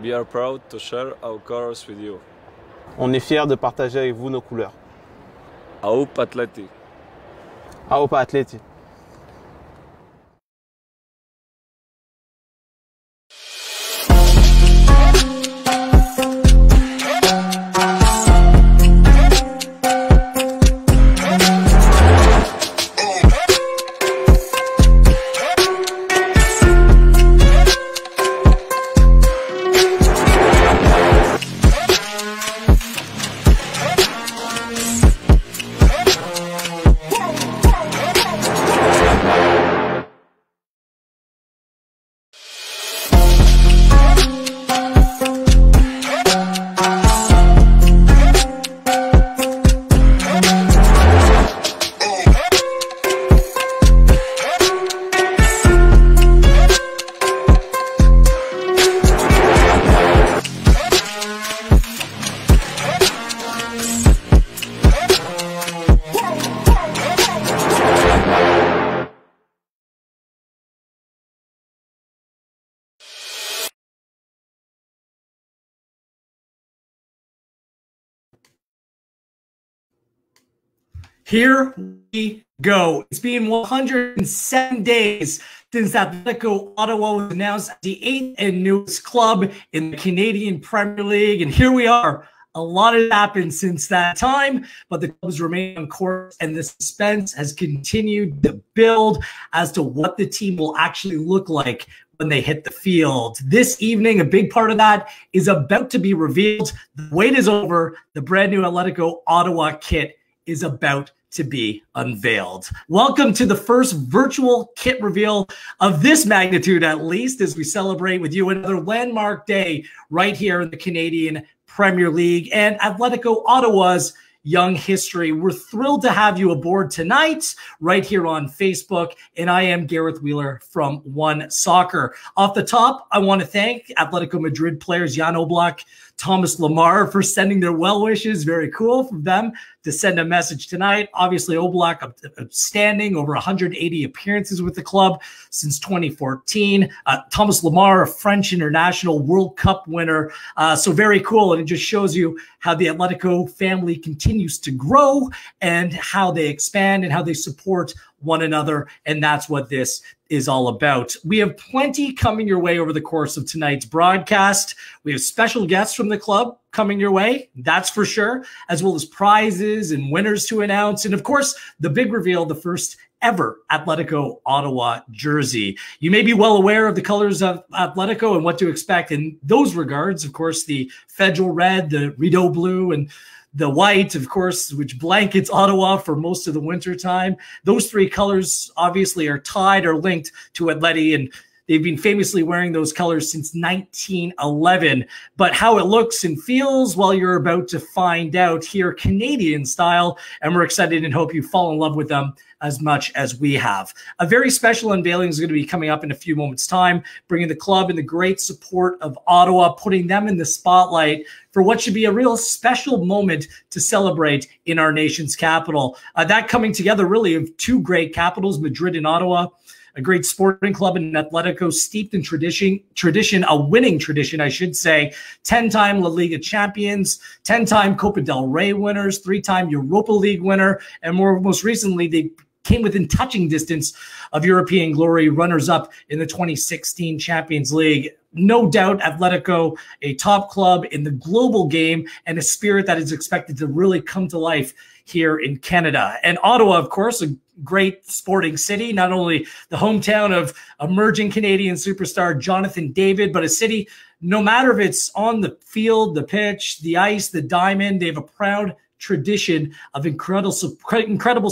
We are proud to share our colors with you. On est fiers de partager avec vous nos couleurs. Aup Atlético. Aup Atlético. Here we go. It's been 107 days since Atlético Ottawa was announced as the 8th and newest club in the Canadian Premier League. And here we are. A lot has happened since that time, but the clubs remain on course, and the suspense has continued to build as to what the team will actually look like when they hit the field. This evening, a big part of that is about to be revealed. The wait is over. The brand new Atlético Ottawa kit is about to be unveiled. Welcome to the first virtual kit reveal of this magnitude, at least, as we celebrate with you another landmark day right here in the Canadian Premier League and Atlético Ottawa's young history. We're thrilled to have you aboard tonight right here on Facebook. And I am Gareth Wheeler from OneSoccer. Off the top, I want to thank Atletico Madrid players Jan Oblak, Thomas Lamar for sending their well wishes. Very cool from them to send a message tonight. Obviously, Oblak outstanding, over 180 appearances with the club since 2014. Thomas Lamar, a French international World Cup winner. So very cool. And it just shows you how the Atletico family continues to grow and how they expand and how they support one another. And that's what this is all about. We have plenty coming your way over the course of tonight's broadcast. We have special guests from the club coming your way, that's for sure, as well as prizes and winners to announce. And of course, the big reveal, the first ever Atlético Ottawa jersey. You may be well aware of the colors of Atlético and what to expect in those regards. Of course, the federal red, the Rideau blue, and the white, of course, which blankets Ottawa for most of the winter time. Those three colors obviously are tied or linked to Atleti, and they've been famously wearing those colors since 1911. But how it looks and feels, well, you're about to find out here, Canadian style, and we're excited and hope you fall in love with them as much as we have. A very special unveiling is going to be coming up in a few moments' time, bringing the club and the great support of Ottawa, putting them in the spotlight for what should be a real special moment to celebrate in our nation's capital. That coming together really of two great capitals, Madrid and Ottawa, a great sporting club in Atletico, steeped in tradition, a winning tradition, I should say. 10-time La Liga champions, 10-time Copa del Rey winners, 3-time Europa League winner, and most recently, they came within touching distance of European glory, runners-up in the 2016 Champions League. No doubt, Atletico, a top club in the global game and a spirit that is expected to really come to life here in Canada. And Ottawa, of course, a great sporting city, not only the hometown of emerging Canadian superstar Jonathan David, but a city, no matter if it's on the field, the pitch, the ice, the diamond, they have a proud tradition of incredible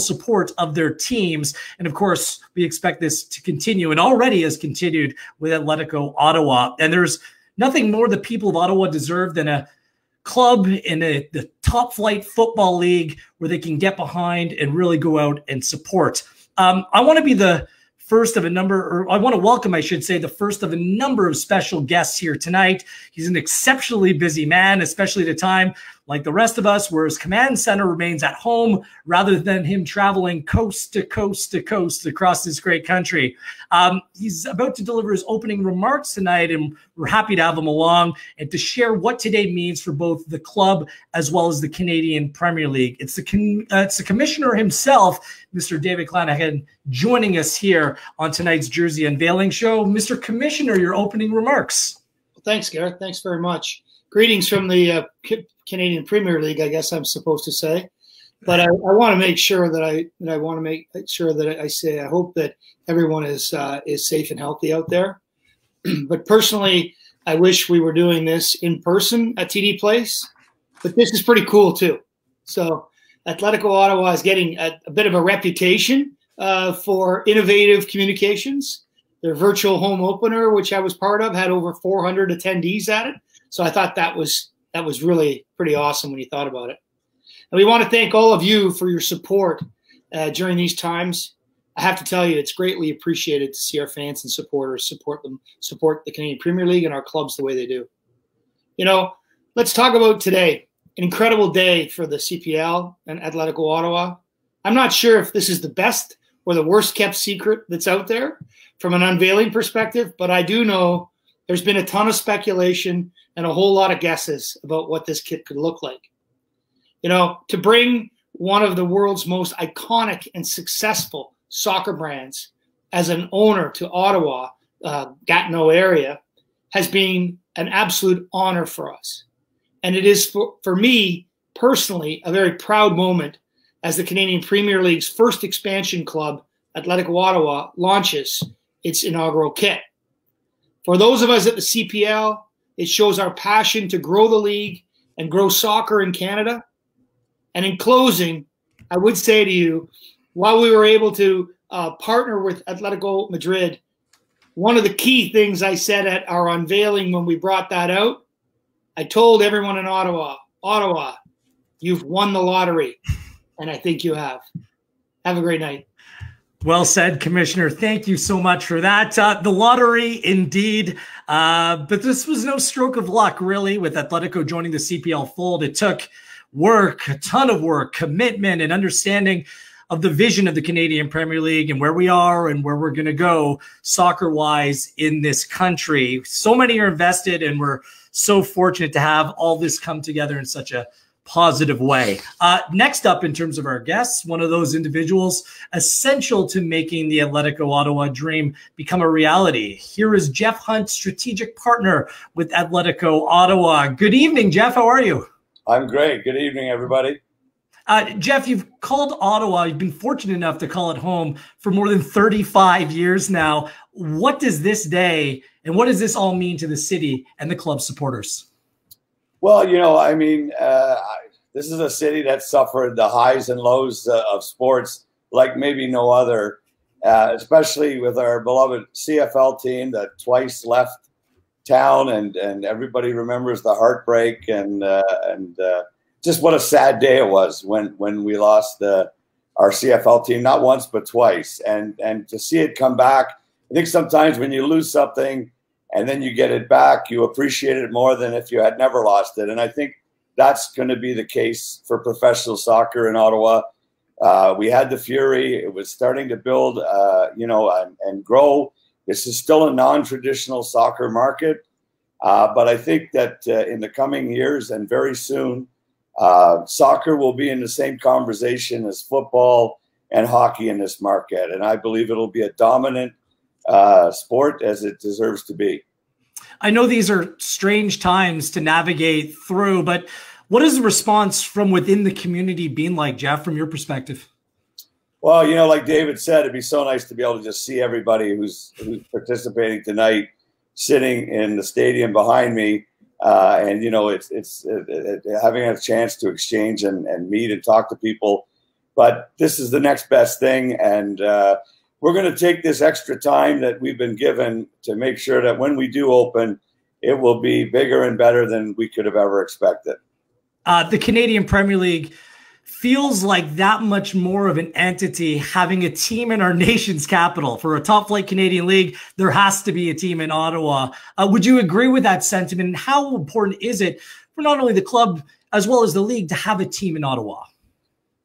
support of their teams. And of course, we expect this to continue and already has continued with Atlético Ottawa. And there's nothing more the people of Ottawa deserve than a club in the top flight football league where they can get behind and really go out and support. I want to be the first of a number, or I want to welcome, I should say, the first of a number of special guests here tonight. He's an exceptionally busy man, especially at a time like the rest of us, where his command center remains at home rather than him traveling coast to coast to coast across this great country. He's about to deliver his opening remarks tonight, and we're happy to have him along and to share what today means for both the club as well as the Canadian Premier League. It's the commissioner himself, Mr. David Clanahan, joining us here on tonight's Jersey Unveiling show. Mr. Commissioner, your opening remarks. Well, thanks, Gareth. Thanks very much. Greetings from the Canadian Premier League, I guess I'm supposed to say. But I want to make sure that I say I hope that everyone is safe and healthy out there. But personally, I wish we were doing this in person at TD Place. But this is pretty cool too. So Atlético Ottawa is getting a bit of a reputation for innovative communications. Their virtual home opener, which I was part of, had over 400 attendees at it. So I thought that was really pretty awesome when you thought about it. And we want to thank all of you for your support during these times. I have to tell you, it's greatly appreciated to see our fans and supporters support the Canadian Premier League and our clubs the way they do. You know, let's talk about today. An incredible day for the CPL and Atlético Ottawa. I'm not sure if this is the best or the worst kept secret that's out there from an unveiling perspective, but I do know there's been a ton of speculation and a whole lot of guesses about what this kit could look like. You know, to bring one of the world's most iconic and successful soccer brands as an owner to Ottawa, Gatineau area, has been an absolute honor for us. And it is for me personally a very proud moment as the Canadian Premier League's first expansion club, Atlético Ottawa, launches its inaugural kit. For those of us at the CPL, it shows our passion to grow the league and grow soccer in Canada. And in closing, I would say to you, while we were able to partner with Atletico Madrid, one of the key things I said at our unveiling when we brought that out, I told everyone in Ottawa, you've won the lottery. And I think you have. Have a great night. Well said, Commissioner. Thank you so much for that. The lottery, indeed. But this was no stroke of luck, really, with Atletico joining the CPL fold. It took work, a ton of work, commitment, and understanding of the vision of the Canadian Premier League and where we are and where we're going to go soccer-wise in this country. So many are invested, and we're so fortunate to have all this come together in such a positive way. Next up, in terms of our guests, one of those individuals essential to making the Atletico Ottawa dream become a reality. Here is Jeff Hunt, strategic partner with Atletico Ottawa. Good evening, Jeff. How are you? I'm great. Good evening, everybody. Jeff, you've called Ottawa, you've been fortunate enough to call it home for more than 35 years now. What does this day and what does this all mean to the city and the club supporters? Well, you know, I mean, this is a city that suffered the highs and lows of sports like maybe no other, especially with our beloved CFL team that twice left town, and everybody remembers the heartbreak and just what a sad day it was when we lost our CFL team, not once but twice, and to see it come back. I think sometimes when you lose something and then you get it back, you appreciate it more than if you had never lost it. And I think that's going to be the case for professional soccer in Ottawa. We had the fury. It was starting to build, and grow. This is still a non-traditional soccer market. But I think that in the coming years and very soon, soccer will be in the same conversation as football and hockey in this market. And I believe it'll be a dominant sport as it deserves to be. I know these are strange times to navigate through, but what has the response from within the community been like, Jeff, from your perspective? Well, you know, like David said, it'd be so nice to be able to just see everybody who's participating tonight sitting in the stadium behind me. And, you know, it's having a chance to exchange and meet and talk to people. But this is the next best thing. And we're going to take this extra time that we've been given to make sure that when we do open, it will be bigger and better than we could have ever expected. The Canadian Premier League feels like that much more of an entity having a team in our nation's capital. For a top-flight Canadian league, there has to be a team in Ottawa. Would you agree with that sentiment? And how important is it for not only the club as well as the league to have a team in Ottawa?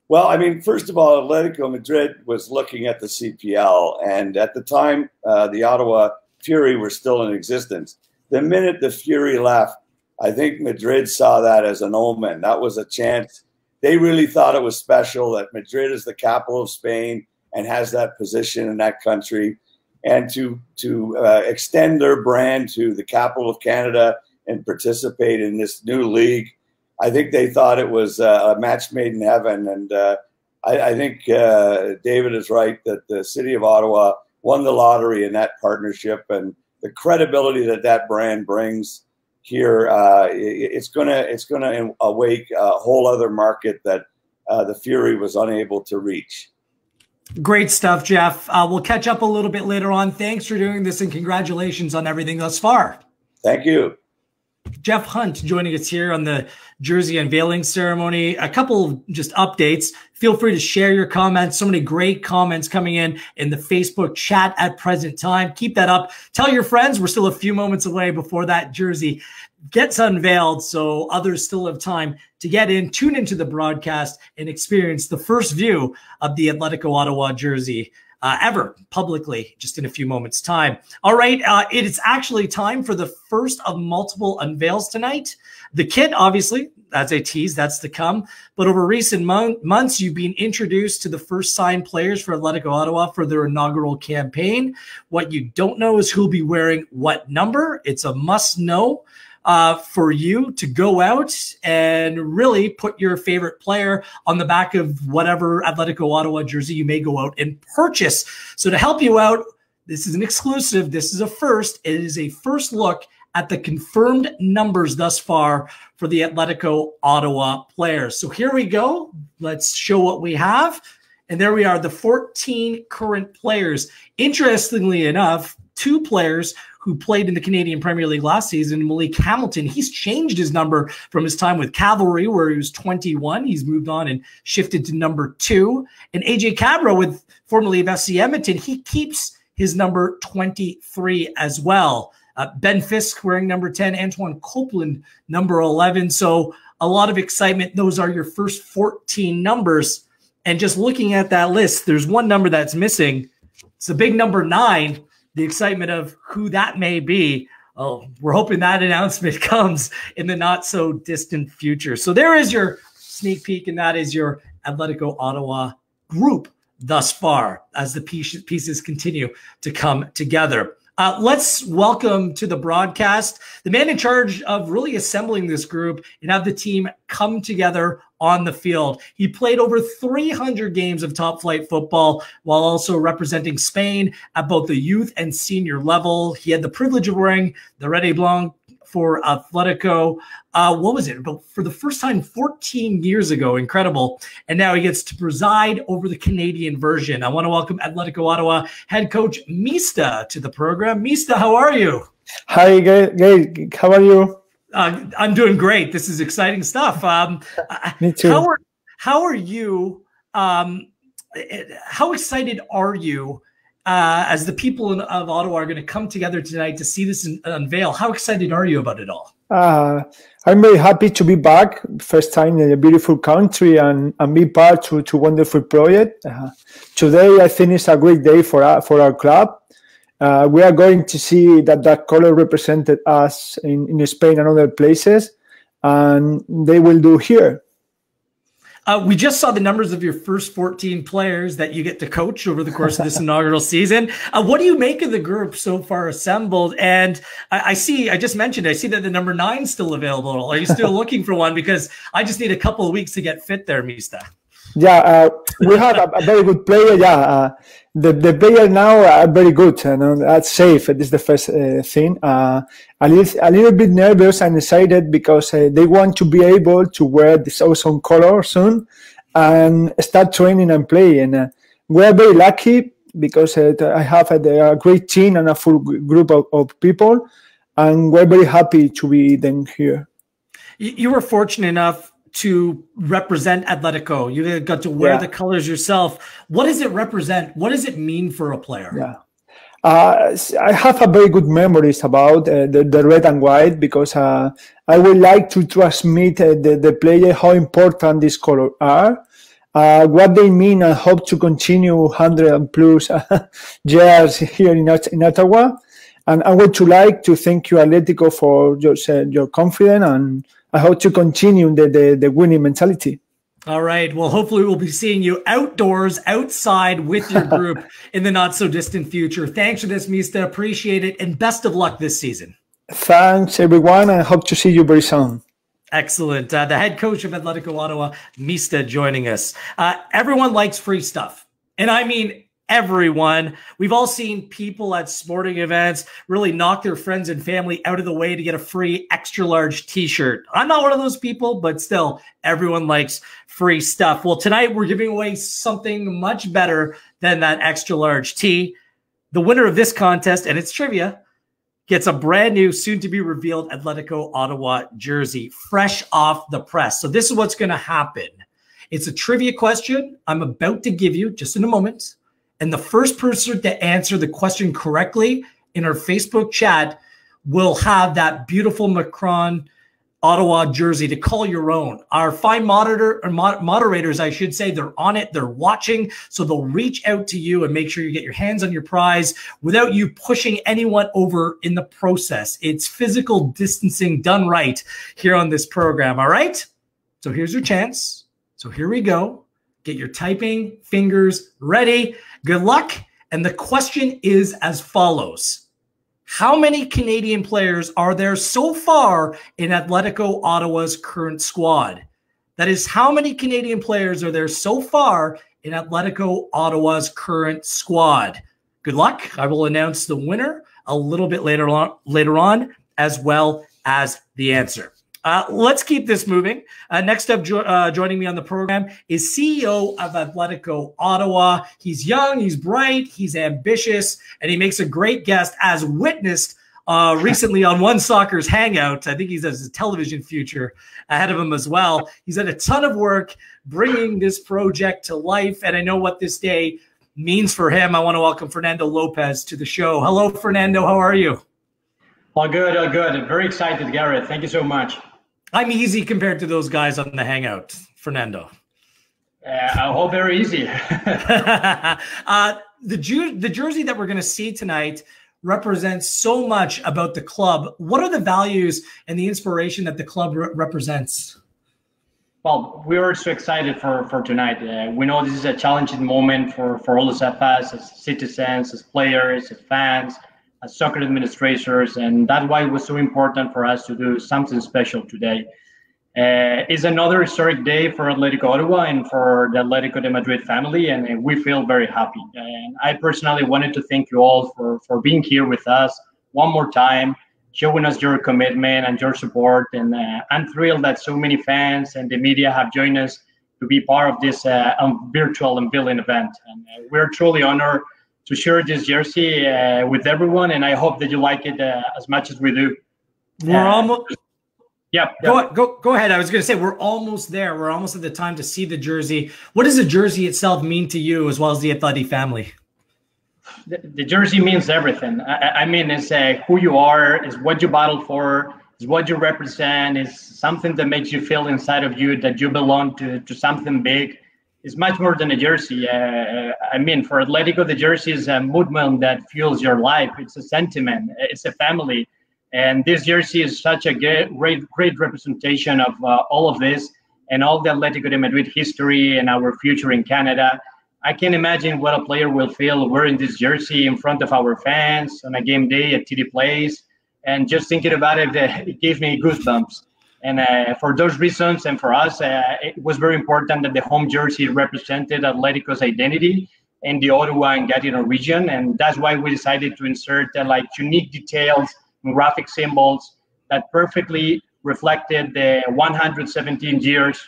Well, I mean, first of all, Atletico Madrid was looking at the CPL, and at the time, the Ottawa Fury were still in existence. The minute the Fury left, I think Madrid saw that as an omen. That was a chance. They really thought it was special that Madrid is the capital of Spain and has that position in that country, and to extend their brand to the capital of Canada and participate in this new league. I think they thought it was a match made in heaven. And I think David is right that the city of Ottawa won the lottery in that partnership, and the credibility that that brand brings here, it's gonna awake a whole other market that the Fury was unable to reach. Great stuff, Jeff. We'll catch up a little bit later on. Thanks for doing this, and congratulations on everything thus far. Thank you. Jeff Hunt joining us here on the jersey unveiling ceremony. A couple just updates. Feel free to share your comments. So many great comments coming in the Facebook chat at present time. Keep that up. Tell your friends we're still a few moments away before that jersey gets unveiled, so others still have time to get in, tune into the broadcast, and experience the first view of the Atletico Ottawa jersey. ever publicly, just in a few moments' time. All right, it is actually time for the first of multiple unveils tonight. The kit, obviously, that's a tease, that's to come. But over recent months, you've been introduced to the first signed players for Atlético Ottawa for their inaugural campaign. What you don't know is who'll be wearing what number. It's a must-know for you to go out and really put your favorite player on the back of whatever Atlético Ottawa jersey you may go out and purchase. So to help you out, this is an exclusive. This is a first. It is a first look at the confirmed numbers thus far for the Atlético Ottawa players. So here we go. Let's show what we have. And there we are, the 14 current players. Interestingly enough, 2 players who played in the Canadian Premier League last season, Malik Hamilton, he's changed his number from his time with Cavalry, where he was 21. He's moved on and shifted to number 2. And AJ Cabra, with formerly of FC Edmonton, he keeps his number 23 as well. Ben Fisk wearing number 10, Antoine Copeland number 11. So a lot of excitement. Those are your first 14 numbers. And just looking at that list, there's one number that's missing. It's the big number 9. The excitement of who that may be. Oh, we're hoping that announcement comes in the not so distant future. So there is your sneak peek, and that is your Atlético Ottawa group thus far as the pieces continue to come together. Let's welcome to the broadcast the man in charge of really assembling this group and have the team come together on the field. He played over 300 games of top flight football while also representing Spain at both the youth and senior level. He had the privilege of wearing the Red et Blanc for Atletico. What was it? About for the first time 14 years ago. Incredible. And now he gets to preside over the Canadian version. I want to welcome Atlético Ottawa head coach Mista to the program. Mista, how are you? Hi, Gail. How are you? I'm doing great. This is exciting stuff. Me too. How are you? How excited are you as the people of Ottawa are going to come together tonight to see this unveil? How excited are you about it all? I'm very happy to be back. First time in a beautiful country and be part to wonderful project. Today, I think it's a great day for our club. We are going to see that color represented us in Spain and other places, and they will do here. We just saw the numbers of your first 14 players that you get to coach over the course of this inaugural season. What do you make of the group so far assembled? And I just mentioned, I see that the number 9 is still available. Are you still looking for one? Because I just need a couple of weeks to get fit there, Mista. Yeah, we have a very good player. Yeah, the players now are very good, and that's safe. This is the first thing. A little bit nervous and excited because they want to be able to wear this awesome color soon and start training and play. And we are very lucky because I have a great team and a full group of people, and we're very happy to be then here. You were fortunate enough to represent Atletico. You got to wear the colors yourself. What does it represent? What does it mean for a player? Yeah, I have a very good memories about the red and white because I would like to transmit the player how important these colors are, what they mean, and hope to continue 100 plus years here in Ottawa. And I would like to thank you, Atlético, for your confidence, and I hope to continue the winning mentality. All right. Well, hopefully we'll be seeing you outdoors, outside with your group in the not so distant future. Thanks for this, Mista. Appreciate it. And best of luck this season. Thanks, everyone. I hope to see you very soon. Excellent. The head coach of Atlético Ottawa, Mista, joining us. Everyone likes free stuff. And I mean everyone. We've all seen people at sporting events really knock their friends and family out of the way to get a free extra large t-shirt. I'm not one of those people, but still everyone likes free stuff. Well, tonight we're giving away something much better than that extra large tee. The winner of this contest, and it's trivia, gets a brand new, soon to be revealed Atlético Ottawa jersey, fresh off the press. So this is what's going to happen. It's a trivia question I'm about to give you just in a moment. And the first person to answer the question correctly in our Facebook chat will have that beautiful Macron Ottawa jersey to call your own. Our fine moderators, I should say, they're on it. They're watching, so they'll reach out to you and make sure you get your hands on your prize without you pushing anyone over in the process. It's physical distancing done right here on this program, all right? So here's your chance. So here we go. Get your typing fingers ready. Good luck. And the question is as follows. How many Canadian players are there so far in Atlético Ottawa's current squad? That is, how many Canadian players are there so far in Atlético Ottawa's current squad? Good luck. I will announce the winner a little bit later on, as well as the answer. Let's keep this moving. Next up, joining me on the program is CEO of Atlético Ottawa. He's young, he's bright, he's ambitious, and he makes a great guest, as witnessed recently on OneSoccer's Hangout. I think he has a television future ahead of him as well. He's had a ton of work bringing this project to life, and I know what this day means for him. I want to welcome Fernando Lopez to the show. Hello, Fernando. How are you? All good, all good. I'm very excited, Garrett. Thank you so much. I'm easy compared to those guys on the Hangout, Fernando. I hope very easy. The jersey that we're going to see tonight represents so much about the club. What are the values and the inspiration that the club represents? Well, we are so excited for tonight. We know this is a challenging moment for all of us as citizens, as players, as fans, as soccer administrators, and that's why it was so important for us to do something special today. It's another historic day for Atlético Ottawa and for the Atlético de Madrid family, and we feel very happy. And I personally wanted to thank you all for being here with us one more time, showing us your commitment and your support. And I'm thrilled that so many fans and the media have joined us to be part of this virtual unveiling event. And we're truly honored to share this jersey with everyone, and I hope that you like it as much as we do. We're almost. Yeah. Go ahead. I was going to say we're almost there. We're almost at the time to see the jersey. What does the jersey itself mean to you, as well as the Atleti family? The jersey means everything. I mean, it's who you are, is what you battle for, is what you represent, is something that makes you feel inside of you that you belong to something big. It's much more than a jersey. I mean, for Atlético, the jersey is a movement that fuels your life. It's a sentiment. It's a family. And this jersey is such a great representation of all of this and all the Atlético de Madrid history and our future in Canada. I can imagine what a player will feel wearing this jersey in front of our fans on a game day at TD Place. And just thinking about it, it gave me goosebumps. And for those reasons, and for us, it was very important that the home jersey represented Atlético's identity in the Ottawa and Gatineau region. And that's why we decided to insert unique details and graphic symbols that perfectly reflected the 117 years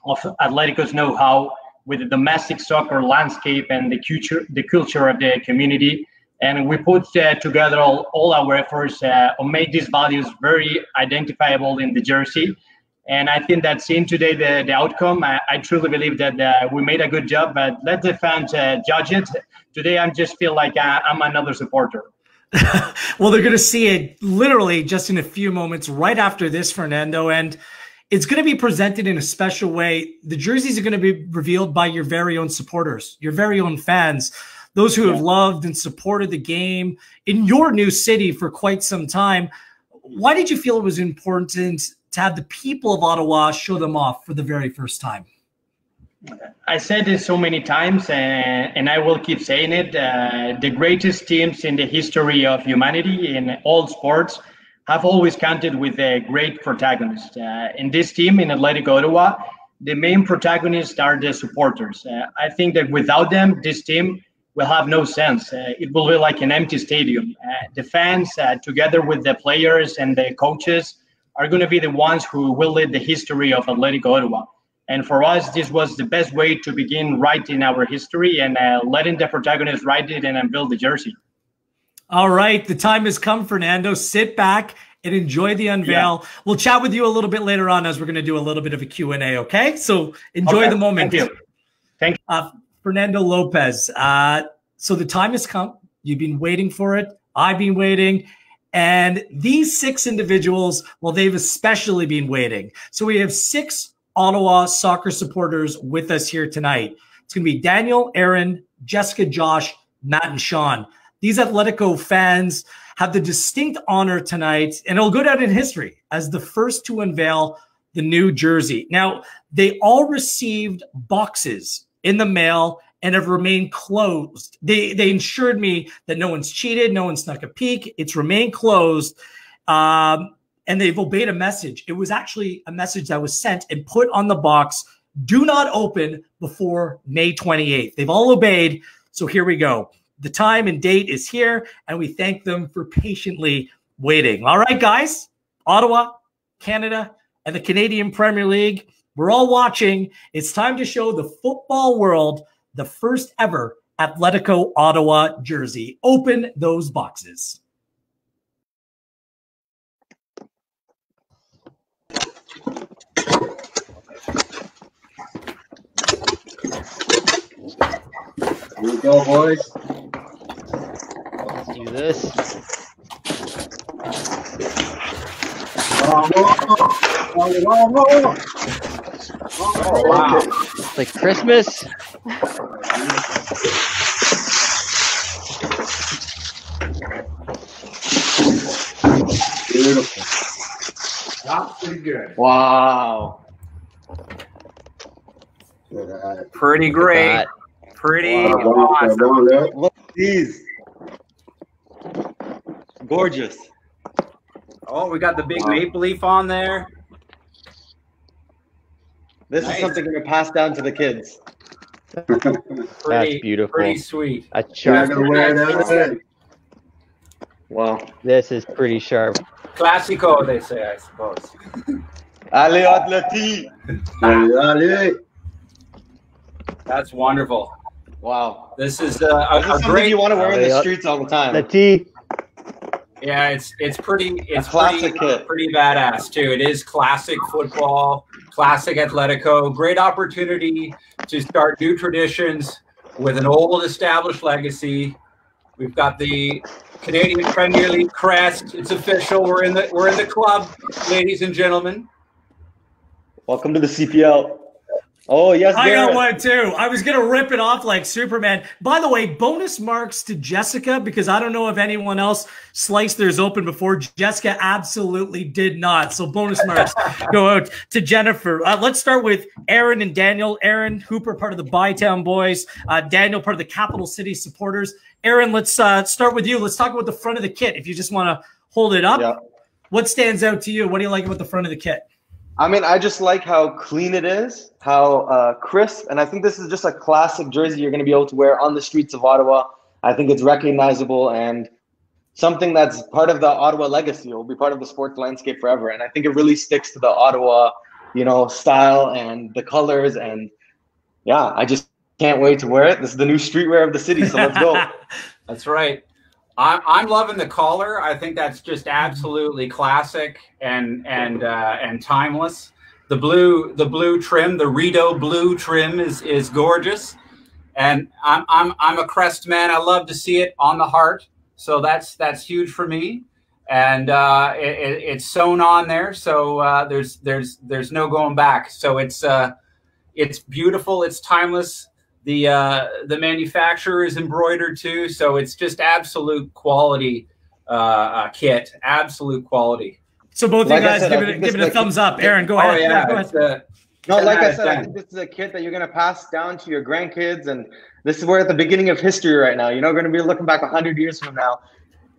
of Atlético's know-how with the domestic soccer landscape and the culture of the community. And we put together all our efforts on make these values very identifiable in the jersey. And I think that seeing today the outcome, I truly believe that we made a good job, but let the fans judge it. Today, I just feel like I'm another supporter. Well, they're going to see it literally just in a few moments right after this, Fernando. And it's going to be presented in a special way. The jerseys are going to be revealed by your very own supporters, your very own fans. Those who have loved and supported the game in your new city for quite some time. Why did you feel it was important to have the people of Ottawa show them off for the very first time? I said this so many times, and I will keep saying it. The greatest teams in the history of humanity in all sports have always counted with a great protagonist. In this team, in Atlético Ottawa, the main protagonists are the supporters. I think that without them, this team will have no sense. It will be like an empty stadium. The fans, together with the players and the coaches, are going to be the ones who will lead the history of Atlético Ottawa. And for us, this was the best way to begin writing our history and letting the protagonists write it and unveil the jersey. All right, the time has come, Fernando. Sit back and enjoy the unveil. Yeah. We'll chat with you a little bit later on as we're going to do a little bit of a Q&A, okay? So enjoy the moment. Thank you. Thank you. Fernando Lopez, so the time has come. You've been waiting for it. I've been waiting. And these 6 individuals, well, they've especially been waiting. So we have 6 Ottawa soccer supporters with us here tonight. It's going to be Daniel, Aaron, Jessica, Josh, Matt, and Sean. These Atletico fans have the distinct honor tonight, and it'll go down in history as the first to unveil the new jersey. Now, they all received boxes in the mail and have remained closed. They ensured me that no one's cheated, no one snuck a peek. It's remained closed, and they've obeyed a message. It was actually a message that was sent and put on the box, do not open before May 28th. They've all obeyed, so here we go. The time and date is here, and we thank them for patiently waiting. All right, guys, Ottawa, Canada, and the Canadian Premier League, we're all watching. It's time to show the football world the first ever Atletico Ottawa jersey. Open those boxes. Here we go, boys. Let's do this. Oh, wow. It's like Christmas. Beautiful. That's pretty good. Wow. Pretty great. Pretty awesome. Look at these. Gorgeous. Oh, we got the big maple leaf on there. This is something we're going to pass down to the kids. That's beautiful. Pretty sweet. A sharp. Wow. This is pretty sharp. Classico, they say, I suppose. Allez, Atleti. Allez. That's wonderful. Wow. This is This is something great. you want to wear in the streets all the time. Atleti. Yeah, it's pretty classic kit. Pretty badass too. It is classic football, classic Atletico. Great opportunity to start new traditions with an old established legacy. We've got the Canadian Premier League crest. It's official. We're in the club, ladies and gentlemen. Welcome to the CPL. Oh, yes, I got Garrett. one too. I was going to rip it off like Superman. By the way, bonus marks to Jessica, because I don't know if anyone else sliced theirs open before. Jessica absolutely did not. So bonus marks go out to Jennifer. Let's start with Aaron and Daniel. Aaron Hooper, part of the Bytown Boys. Daniel, part of the Capital City Supporters. Aaron, let's start with you. Let's talk about the front of the kit. If you just want to hold it up, Yeah. What stands out to you? What do you like about the front of the kit? I mean, I just like how clean it is, how crisp, and I think this is just a classic jersey you're going to be able to wear on the streets of Ottawa. I think it's recognizable and something that's part of the Ottawa legacy. It will be part of the sports landscape forever, and I think it really sticks to the Ottawa, style and the colors, and yeah, I just can't wait to wear it. This is the new streetwear of the city, so let's go. That's right. I'm loving the collar. I think that's just absolutely classic and timeless. The blue trim, the Rito blue trim is gorgeous, and I'm a crest man. I love to see it on the heart, so that's huge for me. And it's sewn on there, so there's no going back. So it's beautiful. It's timeless. The manufacturer is embroidered too, so it's just absolute quality kit, absolute quality. So both of you guys give it a thumbs up. Aaron, go ahead. Yeah, go ahead. No, like I said, I think this is a kit that you're going to pass down to your grandkids, and this is we're at the beginning of history right now. You're going to be looking back 100 years from now,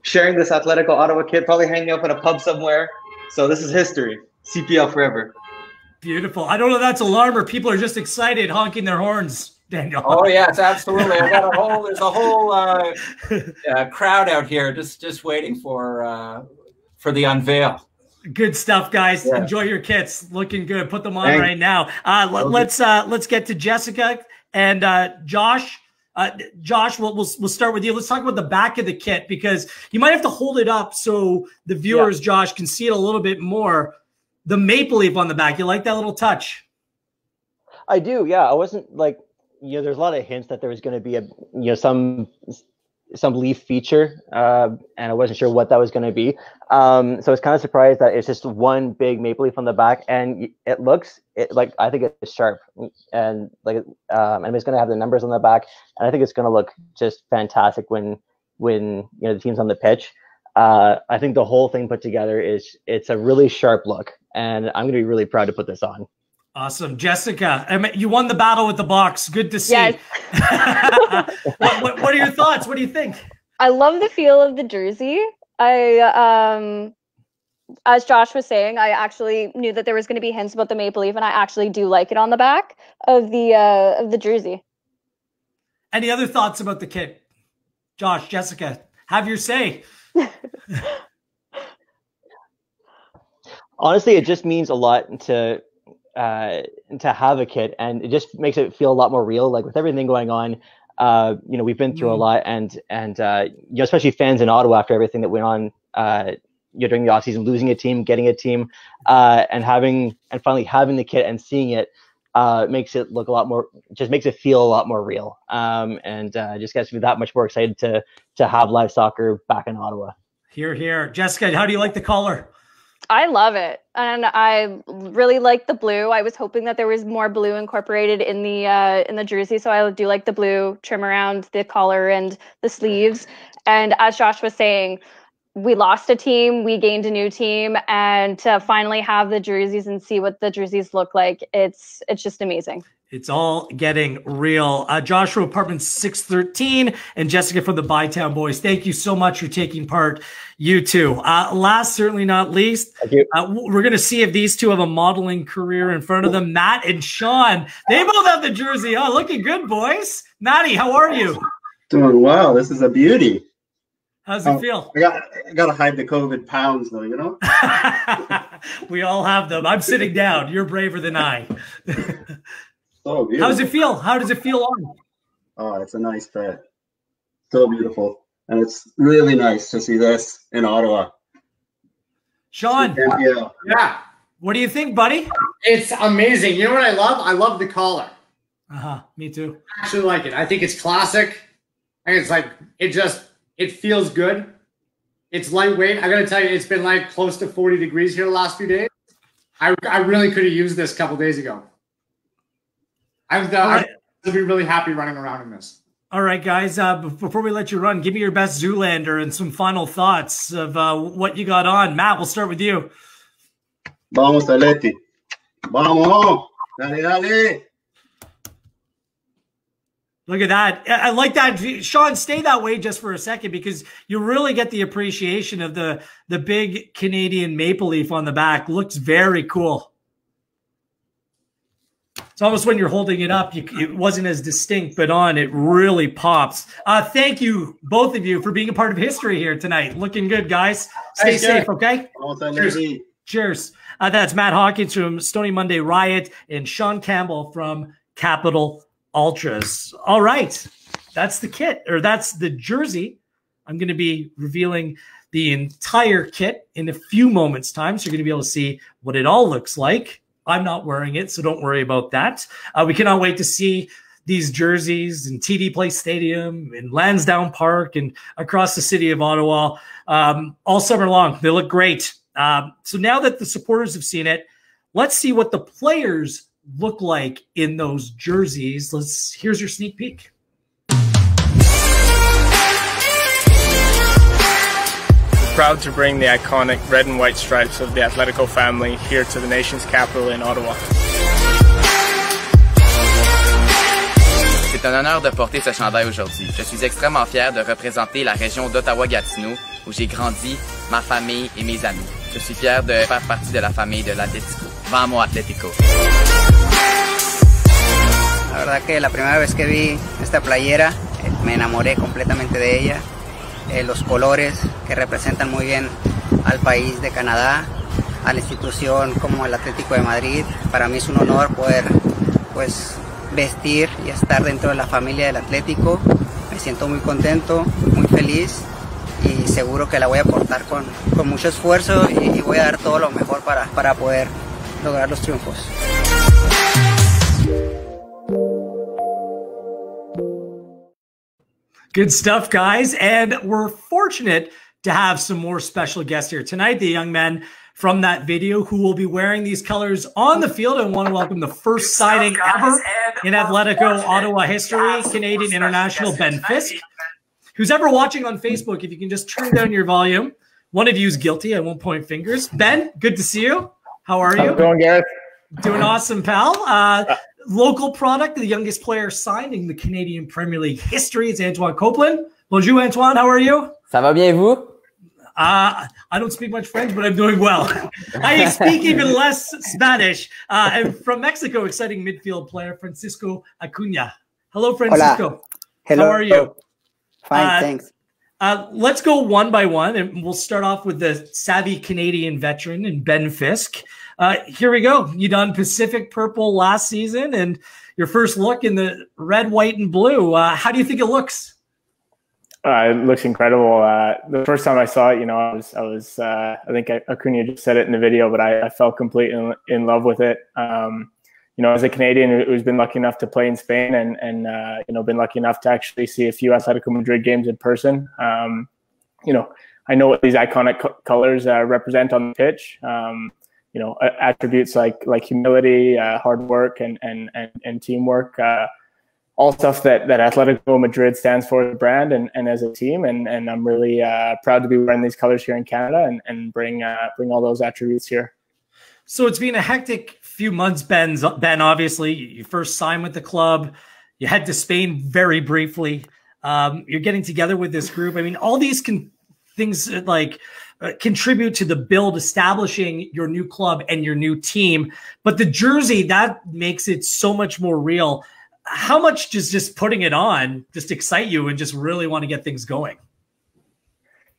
sharing this Atletico Ottawa kit, probably hanging up in a pub somewhere. So this is history. CPL forever. Beautiful. I don't know if that's alarm or people are just excited, honking their horns. Daniel. Oh yeah, it's absolutely. There's a whole crowd out here just waiting for the unveil. Good stuff, guys. Yeah. Enjoy your kits. Looking good. Put them on right now. Let's get to Jessica and Josh. Josh, we'll start with you. Let's talk about the back of the kit, because you might have to hold it up so the viewers, Josh, can see it a little bit more. The maple leaf on the back. You like that little touch? I do. Yeah, I wasn't like. There's a lot of hints that there was going to be some some leaf feature, and I wasn't sure what that was going to be. So I was kind of surprised that it's just one big maple leaf on the back, and it looks like, I think it's sharp, and like and it's going to have the numbers on the back, and I think it's going to look just fantastic when the team's on the pitch. I think the whole thing put together it's a really sharp look, and I'm going to be really proud to put this on. Awesome. Jessica, you won the battle with the box. Good to see. Yes. What are your thoughts? What do you think? I love the feel of the jersey. As Josh was saying, I actually knew that there was going to be hints about the maple leaf, and I actually do like it on the back of the jersey. Any other thoughts about the kit? Josh, Jessica, have your say. Honestly, it just means a lot to have a kit, and it just makes it feel a lot more real. Like with everything going on, we've been through a lot, and especially fans in Ottawa after everything that went on, during the offseason, losing a team, getting a team, and finally having the kit and seeing it makes it look a lot more, just makes it feel a lot more real, and just gets me that much more excited to have live soccer back in Ottawa. Hear, hear. Jessica, how do you like the color? I love it, and I really like the blue. I was hoping that there was more blue incorporated in the jersey, so I do like the blue trim around the collar and the sleeves. And as Josh was saying, we lost a team, we gained a new team, and to finally have the jerseys and see what the jerseys look like, it's just amazing. It's all getting real. Joshua, apartment 613, and Jessica from the Bytown Boys. Thank you so much for taking part, you two. Last, certainly not least, thank you. We're going to see if these two have a modeling career in front of them. Matt and Sean, they both have the jersey. Oh, looking good, boys. Matty, how are you? Doing well. This is a beauty. How's it feel? I got to hide the COVID pounds, though, you know? We all have them. I'm sitting down. You're braver than I. So beautiful. How does it feel? How does it feel on? Oh, it's a nice fit. So beautiful. And it's really nice to see this in Ottawa. Sean. Yeah. What do you think, buddy? It's amazing. You know what I love? I love the collar. Me too. I actually like it. I think it's classic. I think it's like, it feels good. It's lightweight. I got to tell you, it's been like close to 40 degrees here the last few days. I really could have used this a couple days ago. I'd be really happy running around in this. All right, guys, before we let you run, give me your best Zoolander and some final thoughts of what you got on. Matt, we'll start with you. Vamos, Atleti. Vamos. Dale, dale. Look at that. I like that. Sean, stay that way just for a second, because you really get the appreciation of the big Canadian maple leaf on the back. Looks very cool. It's almost when you're holding it up, it wasn't as distinct, but on it really pops. Thank you, both of you, for being a part of history here tonight. Looking good, guys. Stay safe, okay? Cheers. Cheers. That's Matt Hawkins from Stony Monday Riot and Sean Campbell from Capital Ultras. All right. That's the kit, or that's the jersey. I'm going to be revealing the entire kit in a few moments' time, so you're going to be able to see what it all looks like. I'm not wearing it, so don't worry about that. We cannot wait to see these jerseys in TD Place Stadium, in Lansdowne Park, and across the city of Ottawa all summer long. They look great. So now that the supporters have seen it, let's see what the players look like in those jerseys. Here's your sneak peek. Proud to bring the iconic red and white stripes of the Atlético family here to the nation's capital in Ottawa. C'est un honneur de porter ce chandail aujourd'hui. Je suis extrêmement fier de représenter la région d'Ottawa-Gatineau, où j'ai grandi, ma famille et mes amis. Je suis fier de faire partie de la famille de l'Atlético. Vamos Atlético! La verdad que la primera vez que vi esta playera, me enamoré completamente de ella. Los colores que representan muy bien al país de Canadá, a la institución como el Atlético de Madrid. Para mí es un honor poder vestir y estar dentro de la familia del Atlético. Me siento muy contento, muy feliz y seguro que la voy a aportar con mucho esfuerzo y voy a dar todo lo mejor para poder lograr los triunfos. Good stuff, guys. And we're fortunate to have some more special guests here tonight. The young men from that video who will be wearing these colors on the field. I want to welcome the first signing ever in Atletico Ottawa history, Canadian international Ben Fisk. Who's ever watching on Facebook, if you can just turn down your volume. One of you is guilty. I won't point fingers. Ben, good to see you. How are you? How's it going, Gareth? Doing awesome, pal. Local product, the youngest player signed in the Canadian Premier League history is Antoine Copeland. Bonjour, Antoine. How are you? Ça va bien, vous? I don't speak much French, but I'm doing well. I speak even less Spanish. And from Mexico, exciting midfield player, Francisco Acuna. Hello, Francisco. Hola. Hello. How are you? Fine, thanks. Let's go one by one, and we'll start off with the savvy Canadian veteran and Ben Fisk. Here we go. You done Pacific Purple last season, and your first look in the red, white, and blue. How do you think it looks? It looks incredible. The first time I saw it, I think Acuna just said it in the video, but I fell completely in love with it. As a Canadian who's been lucky enough to play in Spain and been lucky enough to actually see a few Atletico Madrid games in person, I know what these iconic colors represent on the pitch. Attributes like humility, hard work, and teamwork. All stuff that Atletico Madrid stands for as a brand and as a team, and I'm really proud to be wearing these colors here in Canada and bring all those attributes here. So it's been a hectic few months, Ben. Obviously, you first signed with the club, you head to Spain very briefly. You're getting together with this group. I mean, all these things contribute to the build, establishing your new club and your new team. But the jersey, that makes it so much more real. How much does just putting it on just excite you and just really want to get things going?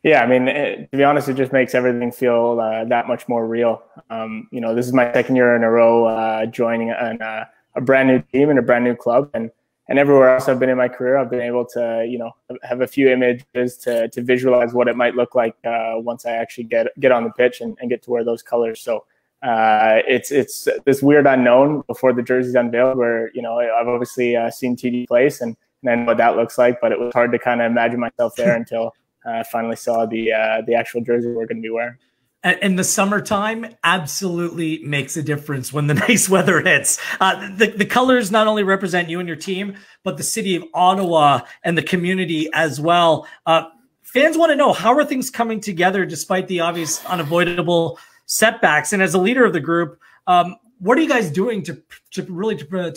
Yeah, I mean, to be honest, it just makes everything feel that much more real. This is my second year in a row joining a brand new team and a brand new club, and everywhere else I've been in my career, I've been able to have a few images to visualize what it might look like once I actually get on the pitch and get to wear those colors. So it's this weird unknown before the jersey's unveiled, where I've obviously seen TD place and I know what that looks like, but it was hard to kind of imagine myself there until I finally saw the actual jersey we're going to be wearing. And the summertime absolutely makes a difference when the nice weather hits. The colors not only represent you and your team, but the city of Ottawa and the community as well. Fans want to know, how are things coming together despite the obvious unavoidable setbacks? And as a leader of the group, what are you guys doing to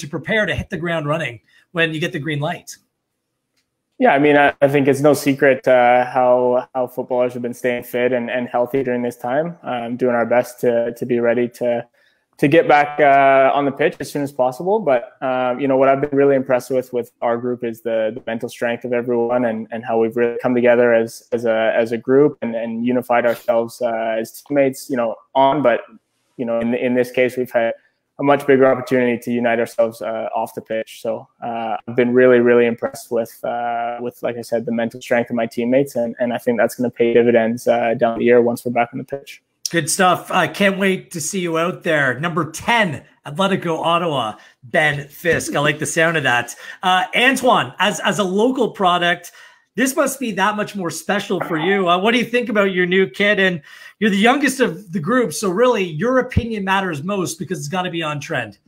prepare to hit the ground running when you get the green light? Yeah, I mean, I think it's no secret how footballers have been staying fit and healthy during this time. Doing our best to be ready to get back on the pitch as soon as possible. But what I've been really impressed with our group is the mental strength of everyone and how we've really come together as a group and unified ourselves as teammates. But in this case, we've had a much bigger opportunity to unite ourselves off the pitch. So I've been really, really impressed with, like I said, the mental strength of my teammates. And I think that's going to pay dividends down the year once we're back on the pitch. Good stuff. I can't wait to see you out there. Number 10, Atletico Ottawa, Ben Fisk. I like the sound of that. Antoine, as a local product, this must be that much more special for you. What do you think about your new kid? And you're the youngest of the group, so really your opinion matters most because it's got to be on trend.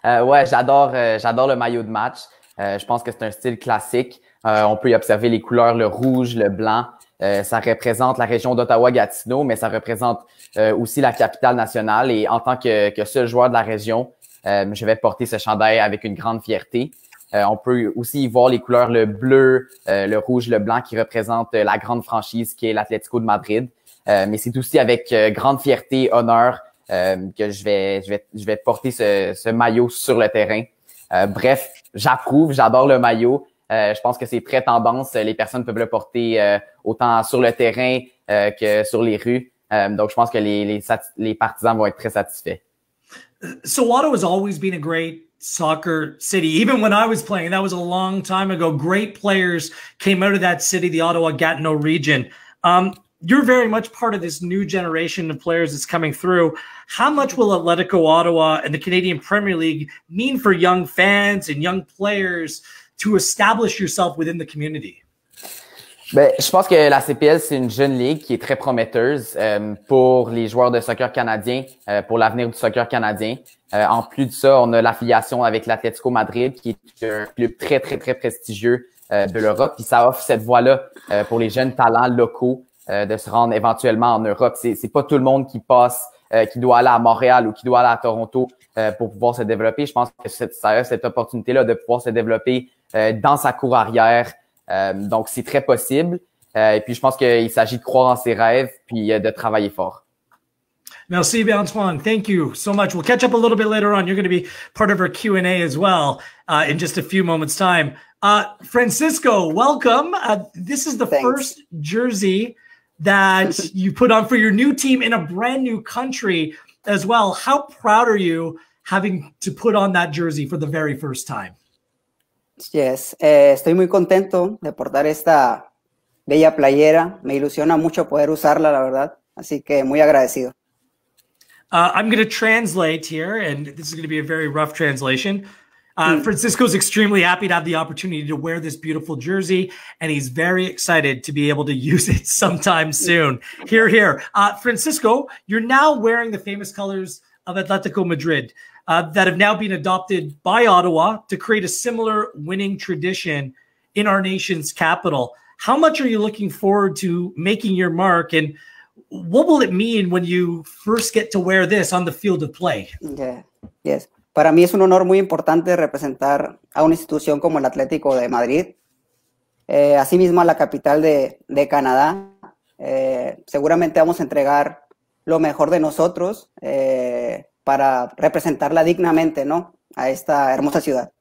Ouais, j'adore le maillot de match. Je pense que c'est un style classique. On peut y observer les couleurs, le rouge, le blanc. Ça représente la région d'Ottawa-Gatineau, mais ça représente aussi la capitale nationale. Et en tant que seul joueur de la région, je vais porter ce chandail avec une grande fierté. On peut aussi y voir les couleurs, le bleu, le rouge, le blanc qui représentent la grande franchise qui est l'Atlético de Madrid. Mais c'est aussi avec grande fierté, honneur que je vais porter ce maillot sur le terrain. Bref, j'approuve, j'adore le maillot. Je pense que c'est très tendance. Les personnes peuvent le porter autant sur le terrain que sur les rues. Donc, je pense que les partisans vont être très satisfaits. So Ottawa has always been a great soccer city. Even when I was playing, that was a long time ago. Great players came out of that city, the Ottawa-Gatineau region. You're very much part of this new generation of players that's coming through. How much will Atletico Ottawa and the Canadian Premier League mean for young fans and young players to establish yourself within the community? Ben, je pense que la CPL, c'est une jeune ligue qui est très prometteuse pour les joueurs de soccer canadiens, pour l'avenir du soccer canadien. En plus de ça, on a l'affiliation avec l'Atlético Madrid, qui est un club très, très, très prestigieux de l'Europe. Puis ça offre cette voie-là pour les jeunes talents locaux de se rendre éventuellement en Europe. C'est pas tout le monde qui passe, qui doit aller à Montréal ou qui doit aller à Toronto pour pouvoir se développer. Je pense que ça a cette opportunité-là de pouvoir se développer dans sa cour arrière. Donc, c'est très possible. Et puis, je pense qu'il s'agit de croire en ses rêves puis de travailler fort. Merci, Antoine. Thank you so much. We'll catch up a little bit later on. You're going to be part of our Q&A as well in just a few moments' time. Francisco, welcome. This is the first jersey that you put on for your new team in a brand new country as well. How proud are you having to put on that jersey for the very first time? Yes, estoy muy contento de portar esta bella playera. Me ilusiona mucho poder usarla, la verdad. Así que muy agradecido. I'm going to translate here, and this is going to be a very rough translation. Francisco's extremely happy to have the opportunity to wear this beautiful jersey, and he's very excited to be able to use it sometime soon. Hear, hear. Francisco, you're now wearing the famous colors of Atletico Madrid. That have now been adopted by Ottawa to create a similar winning tradition in our nation's capital. How much are you looking forward to making your mark, and what will it mean when you first get to wear this on the field of play? Yeah. Yes. Para mí es un honor muy importante representar a una institución como el Atlético de Madrid, asimismo a la capital de Canadá. Seguramente vamos a entregar lo mejor de nosotros, para representarla dignamente, ¿no? A esta hermosa ciudad.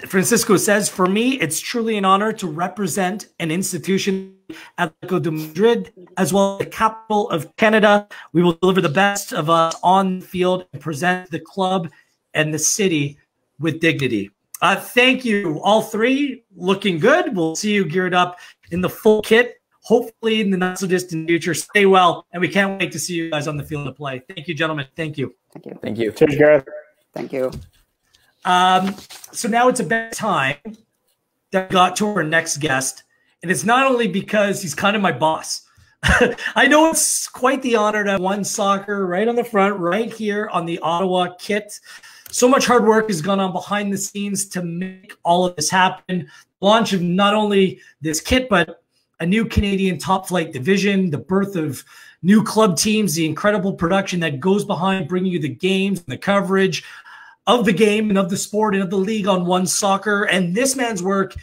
Francisco says, for me, it's truly an honor to represent an institution at Atletico de Madrid, as well as the capital of Canada. We will deliver the best of us on the field and present the club and the city with dignity. Thank you, all three. Looking good. We'll see you geared up in the full kit. Hopefully in the not so distant future. Stay well, and we can't wait to see you guys on the field of play. Thank you, gentlemen. Thank you. Thank you. Thank you. Cheers, Gareth. Thank you. So now it's about time that we got to our next guest, and it's not only because he's kind of my boss. I know it's quite the honor to have OneSoccer right on the front, right here on the Ottawa kit. So much hard work has gone on behind the scenes to make all of this happen. Launch of not only this kit, but a new Canadian top flight division, the birth of new club teams, the incredible production that goes behind bringing you the games and the coverage of the game and of the sport and of the league on OneSoccer. And this man's work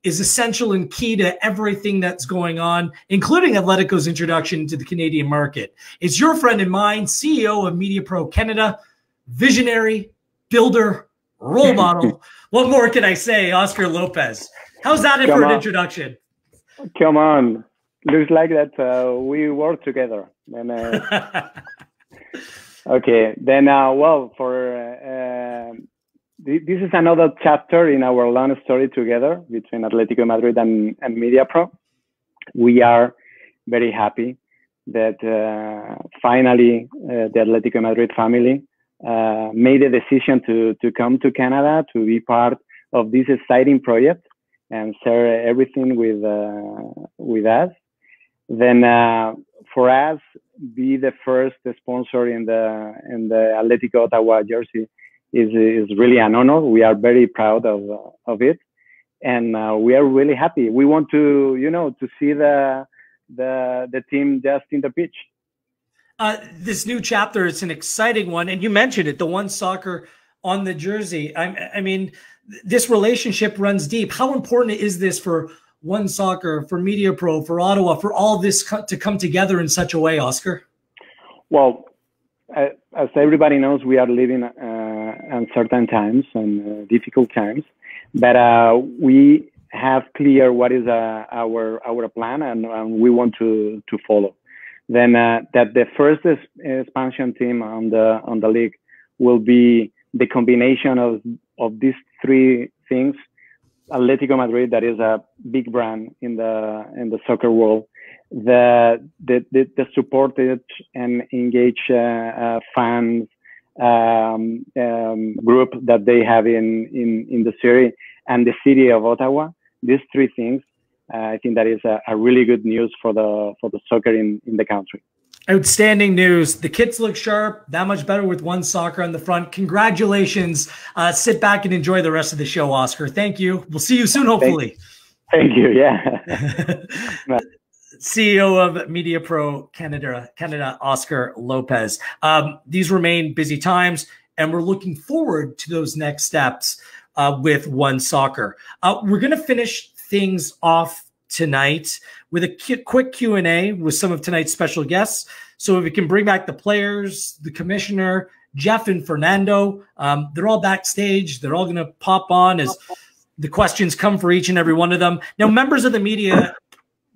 is essential and key to everything that's going on, including Atletico's introduction to the Canadian market. It's your friend and mine, CEO of MEDIAPRO Canada, visionary, builder, role model. What more can I say, Oscar Lopez? How's that for an introduction? Come on. Looks like that we work together. And, okay. Then, well, this is another chapter in our long story together between Atlético Madrid and MEDIAPRO. We are very happy that finally the Atlético Madrid family made a decision to come to Canada to be part of this exciting project and share everything with us. Then for us, be the first sponsor in the Atlético Ottawa jersey is really an honor. We are very proud of it, and we are really happy. We want to to see the team just in the pitch. This new chapter is an exciting one, and you mentioned it, the OneSoccer on the jersey. I mean, this relationship runs deep. How important is this for OneSoccer, for MEDIAPRO, for Ottawa, for all this to come together in such a way, Oscar? Well, as everybody knows, we are living uncertain times and difficult times, but we have clear what is our plan, and we want to follow. Then that the first expansion team on the league will be the combination of these three things: Atlético Madrid, that is a big brand in the soccer world, the supported and engaged fans group that they have in the city, and the city of Ottawa. These three things, I think that is a really good news for the soccer in the country. Outstanding news. The kits look sharp, that much better with OneSoccer on the front. Congratulations. Sit back and enjoy the rest of the show, Oscar. Thank you. We'll see you soon, hopefully. Thank you. Yeah. CEO of MEDIAPRO Canada, Oscar Lopez. These remain busy times, and we're looking forward to those next steps with OneSoccer. We're going to finish things off tonight with a quick Q&A with some of tonight's special guests. So if we can bring back the players, the commissioner, Jeff and Fernando, they're all backstage. They're all going to pop on as the questions come for each and every one of them. Now, members of the media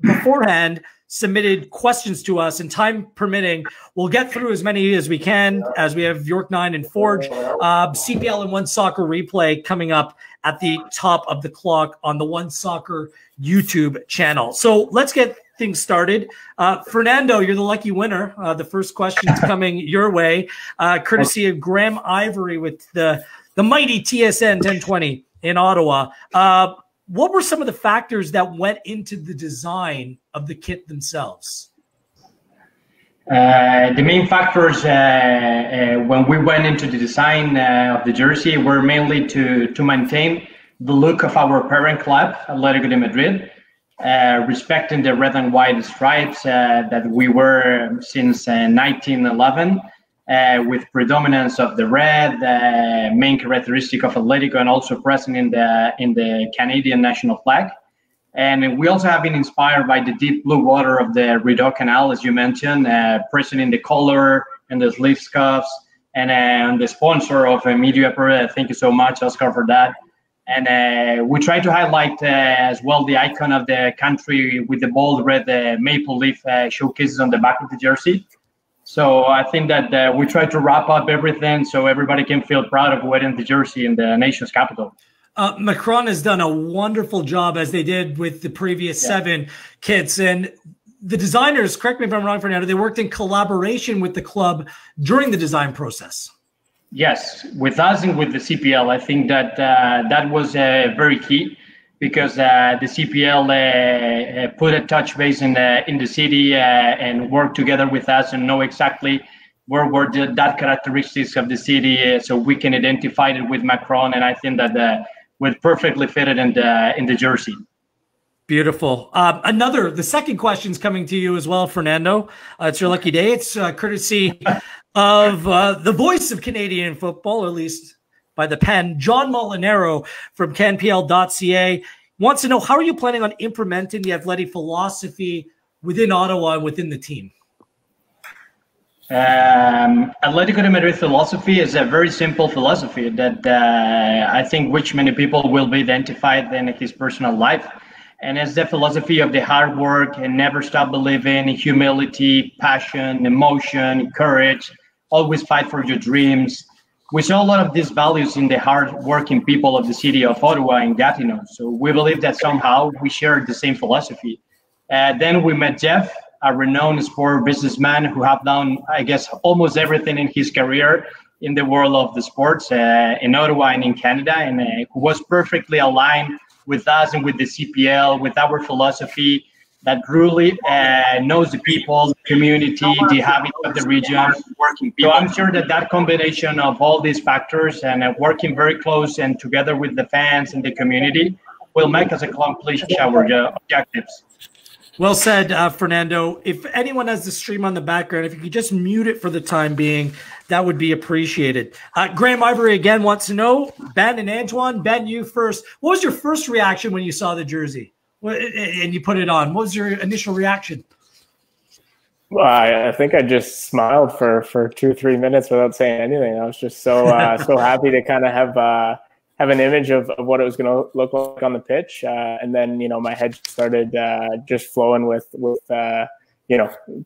beforehand submitted questions to us, and time permitting, we'll get through as many as we can as we have York 9 and Forge. CPL and OneSoccer replay coming up at the top of the clock on the OneSoccer YouTube channel. So let's get things started. Fernando, you're the lucky winner. The first question's coming your way, courtesy of Graham Ivory with the mighty TSN 1020 in Ottawa. What were some of the factors that went into the design of the kit themselves? The main factors when we went into the design of the jersey were mainly to maintain the look of our parent club, Atlético de Madrid, respecting the red and white stripes that we were since 1911. With predominance of the red, main characteristic of Atlético, and also present in the Canadian national flag. And we also have been inspired by the deep blue water of the Rideau Canal, as you mentioned, present in the collar and the sleeve cuffs, and the sponsor of MEDIAPRO. Thank you so much, Oscar, for that. And we try to highlight as well the icon of the country with the bold red maple leaf showcases on the back of the jersey. So I think that we try to wrap up everything so everybody can feel proud of wearing the jersey in the nation's capital. Macron has done a wonderful job, as they did with the previous 7 kits. And the designers, correct me if I'm wrong, Fernando, they worked in collaboration with the club during the design process. Yes, with us and with the CPL. I think that that was very key, because the CPL put a touch base in the city and worked together with us and know exactly where were that characteristics of the city, so we can identify it with Macron. And I think that we're perfectly fitted in the jersey. Beautiful. The second question's coming to you as well, Fernando. It's your lucky day. It's courtesy of the voice of Canadian football, or at least by the pen, John Molinaro from CanPL.ca, wants to know, how are you planning on implementing the athletic philosophy within Ottawa and within the team? Atlético de Madrid philosophy is a very simple philosophy that I think which many people will be identified in his personal life. And it's the philosophy of the hard work and never stop believing, humility, passion, emotion, courage, always fight for your dreams. We saw a lot of these values in the hard-working people of the city of Ottawa and Gatineau. So we believe that somehow we share the same philosophy. Then we met Jeff, a renowned sport businessman who have done, I guess, almost everything in his career in the world of the sports in Ottawa and in Canada, and who was perfectly aligned with us and with the CPL, with our philosophy, that really knows the people, the community, the habits of the region, working people. So I'm sure that that combination of all these factors and working very close and together with the fans and the community will make us accomplish our objectives. Well said, Fernando. If anyone has the stream on the background, if you could just mute it for the time being, that would be appreciated. Graham Ivory again wants to know, Ben and Antoine, Ben, you first. What was your first reaction when you saw the jersey and you put it on? What was your initial reaction? Well, I think I just smiled for 2 or 3 minutes without saying anything. I was just so so happy to kind of have an image of what it was going to look like on the pitch, and then my head started just flowing with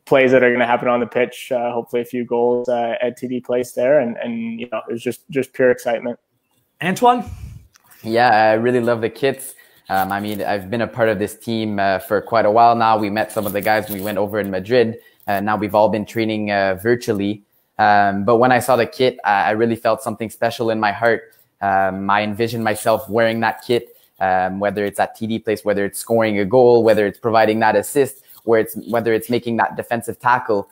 plays that are going to happen on the pitch. Hopefully, a few goals at TD Place there, and it was just pure excitement. Antoine? Yeah, I really love the kits. I mean, I've been a part of this team for quite a while now. We met some of the guys when we went over in Madrid. Now we've all been training virtually. But when I saw the kit, I really felt something special in my heart. I envisioned myself wearing that kit whether it's at TD place, whether it's scoring a goal, whether it's providing that assist, whether it's making that defensive tackle.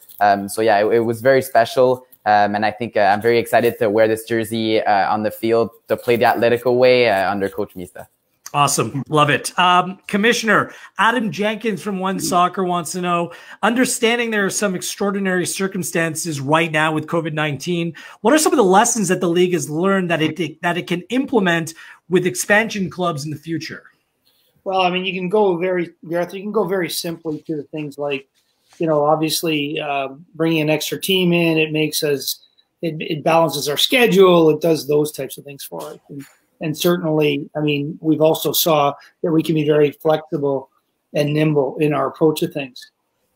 So yeah, it was very special. And I think I'm very excited to wear this jersey on the field to play the Atlético way under Coach Mista. Awesome. Love it. Commissioner Adam Jenkins from OneSoccer wants to know, understanding there are some extraordinary circumstances right now with COVID-19, what are some of the lessons that the league has learned that it can implement with expansion clubs in the future? Well, I mean, you can go very simply to the things like, obviously bringing an extra team in, it balances our schedule. It does those types of things for us. And certainly, I mean, we've also saw that we can be very flexible and nimble in our approach to things.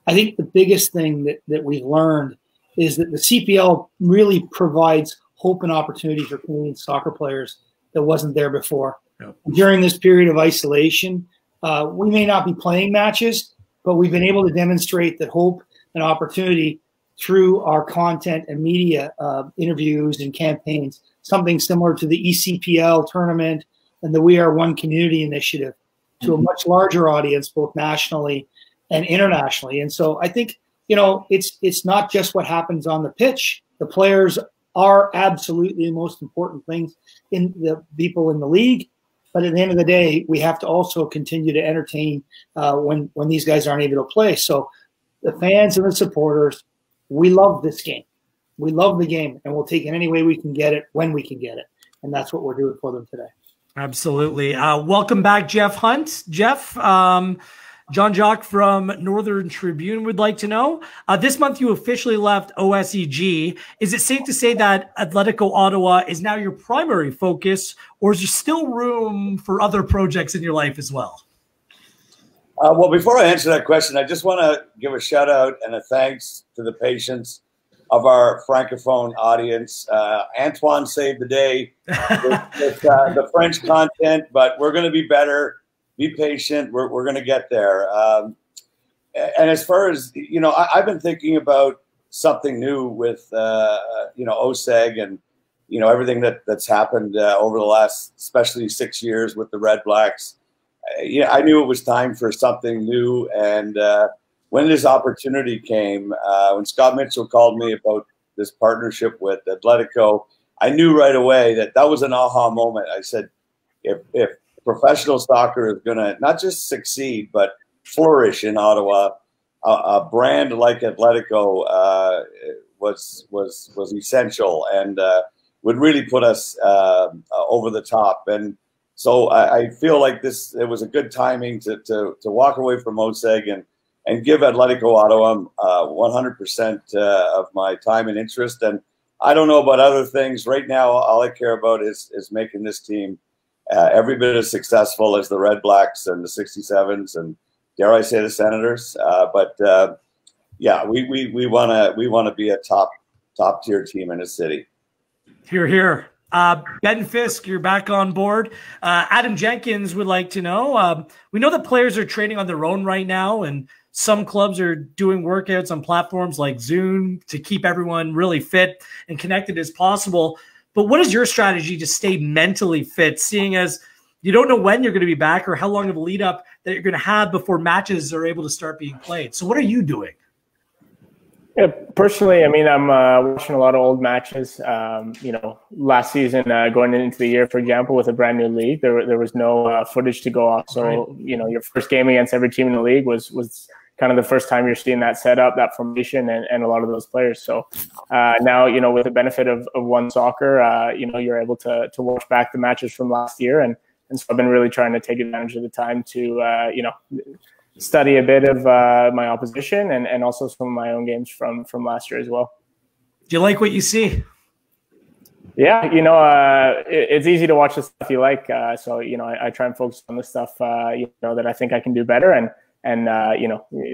I think the biggest thing that we've learned is that the CPL really provides hope and opportunity for Canadian soccer players that wasn't there before. Yep. During this period of isolation, we may not be playing matches, but we've been able to demonstrate that hope and opportunity through our content and media interviews and campaigns, something similar to the ECPL tournament and the We Are One community initiative to a much larger audience, both nationally and internationally. And so I think, it's not just what happens on the pitch. The players are absolutely the most important things in the people in the league. But at the end of the day, we have to also continue to entertain when these guys aren't able to play. So the fans and the supporters, we love this game. We love the game, and we'll take it any way we can get it, when we can get it. And that's what we're doing for them today. Absolutely. Welcome back, Jeff Hunt. Jeff, John Jock from Northern Tribune would like to know, this month you officially left OSEG. Is it safe to say that Atlético Ottawa is now your primary focus, or is there still room for other projects in your life as well? Well, before I answer that question, I just want to give a shout out and a thanks to the patience of our Francophone audience. Antoine saved the day with the French content, but we're going to be better. Be patient. We're going to get there. And as far as, I've been thinking about something new with, OSEG and, everything that's happened over the last, especially 6 years with the Red Blacks. I knew it was time for something new. And when this opportunity came, when Scott Mitchell called me about this partnership with Atlético, I knew right away that was an aha moment. I said, if professional soccer is going to not just succeed, but flourish in Ottawa, a brand like Atlético was essential and would really put us over the top. And so I feel like it was a good timing to walk away from OSEG and give Atlético Ottawa 100% of my time and interest. And I don't know about other things. Right now, all I care about is making this team every bit as successful as the Red Blacks and the 67s and, dare I say, the Senators. But we want to be a top tier team in the city. Hear, hear. Ben Fisk, you're back on board. Adam Jenkins would like to know, we know that players are training on their own right now, and some clubs are doing workouts on platforms like Zoom to keep everyone really fit and connected as possible. But what is your strategy to stay mentally fit, seeing as you don't know when you're going to be back or how long of a lead up that you're going to have before matches are able to start being played? So what are you doing? Yeah, personally, I mean, I'm watching a lot of old matches. Last season, going into the year, for example, with a brand new league, there was no footage to go off. So, your first game against every team in the league was kind of the first time you're seeing that setup, that formation, and a lot of those players. So now, with the benefit of OneSoccer, you're able to watch back the matches from last year. And so I've been really trying to take advantage of the time to, study a bit of my opposition and also some of my own games from last year as well. Do you like what you see? Yeah, it's easy to watch the stuff you like. So, I try and focus on the stuff, that I think I can do better and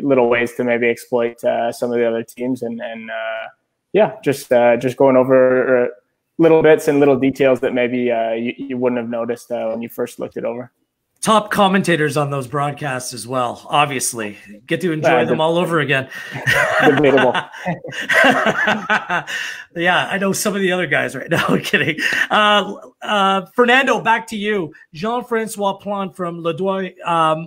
little ways to maybe exploit some of the other teams and just going over little bits and little details that maybe you wouldn't have noticed when you first looked it over. top commentators on those broadcasts as well. Obviously, get to enjoy them all over again. Debatable. Yeah, I know some of the other guys right now. I'm kidding. Fernando, back to you. Jean-Francois Plante from Ledouin